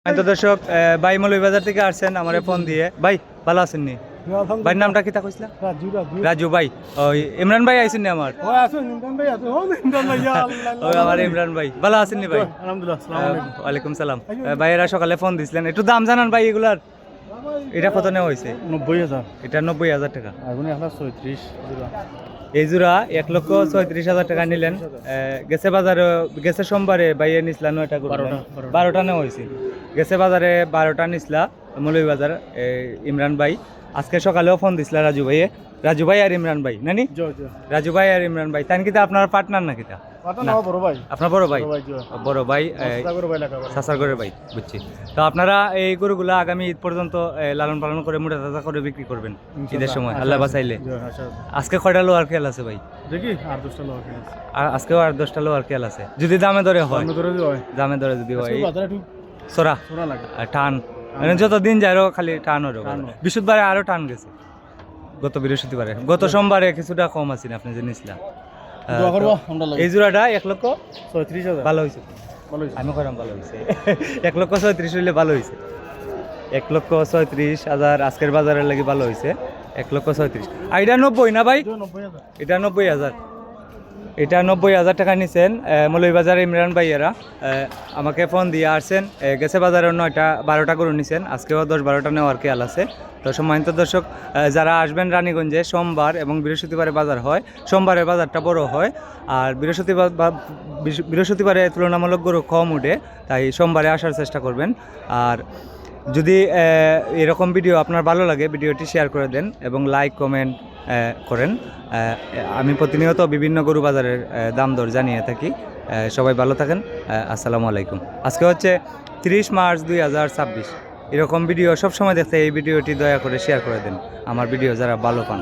তো দর্শক ভাই মৌলভীবাজার থেকে আসছেন আমার ফোন দিয়ে। ভাই ভালো আছেন নি? ভাইয়ের নামটা কি তা কইছিলা? রাজু ভাই। ওই ইমরান ভাই আইছেন নি আমার? ওই আমার ইমরান ভাই ভালো আছেন নি ভাই? ওয়ালাইকুম সালাম। ভাইয়েরা সকালে ফোন দিছিলেন, একটু দাম জানান ভাই এগুলার। এটা কত নেওয়া হয়েছে? 90,000। এটা 90,000 টাকা। আগুনে 136 জোড়া। এই জোড়া 1,36,000 টাকা নিলেন। গেছে বাজারে, গেছে সোমবারে বাইয়ে নিছিলা 9টা করে, 12টা নেওয়া হয়েছে। গেছে বাজারে 12টা নিছিলা মৌলভীবাজার ইমরান ভাই। আজকে সকালেও ফোন দিছিলা রাজু ভাইয়ে। রাজু ভাই আর ইমরান ভাই নানি? রাজু ভাই আর ইমরান ভাই তান কিতা আপনার পার্টনার না কিতা? আপনার বড় ভাই? বড় ভাই সাসার করে ভাই, বুঝছি। তো আপনারা এই গরুগুলা আগামী ঈদ পর্যন্ত লালন পালন করে মোটা তাজা করে বিক্রি করবেন ঈদের সময় আল্লাহ বাঁচাইলে। আজকে কয়টা লোয়ার খেয়াল আছে ভাই? দেখি আর 10টা লোক আছে। আজকেও আর 10টা লোয়ার খেয়াল আছে। যদি দামে দরে হয়, দামে দরে যদি হয় সরা লাগে টান, মানে যত দিন যায় আরো খালি টান হলো। বৃহস্পতিবারে আরো টান গেছে, গত বৃহস্পতিবারে। গত সোমবারে কিছুটা কম আছে আপনি জিনিসটা। এই জোড়াটা 1,36,000 ভালো হয়েছে। আমি করাম ভালো হয়েছে। 1,36,000 হইলে ভালো হয়েছে। 1,36,000 আজকের বাজারের লাগি ভালো হয়েছে। 1,36,000। আর এটা 90 না ভাই? এটা 90,000। এটা 90,000 টাকা নিছেন মৌলভীবাজার ইমরান ভাইয়েরা। আমাকে ফোন দিয়ে আসছেন। গেছে বাজারে 12টা গরু নিছেন, আজকেও 10-12টা নেওয়ার খেয়াল আছে। তো সম্মানিত দর্শক, যারা আসবেন রানীগঞ্জে সোমবার এবং বৃহস্পতিবারে বাজার হয়। সোমবারের বাজারটা বড় হয়, আর বৃহস্পতিবারে তুলনামূলক গরু কম উঠে, তাই সোমবারে আসার চেষ্টা করবেন। আর যদি এরকম ভিডিও আপনার ভালো লাগে, ভিডিওটি শেয়ার করে দেন এবং লাইক কমেন্ট করেন। আমি প্রতিনিয়ত বিভিন্ন গরু বাজারের দাম দর জানিয়ে থাকি। সবাই ভালো থাকেন। আসসালামু আলাইকুম। আজকে হচ্ছে 30 মার্চ 2026। এরকম ভিডিও সবসময় দেখতে এই ভিডিওটি দয়া করে শেয়ার করে দেন, আমার ভিডিও যারা ভালো পান।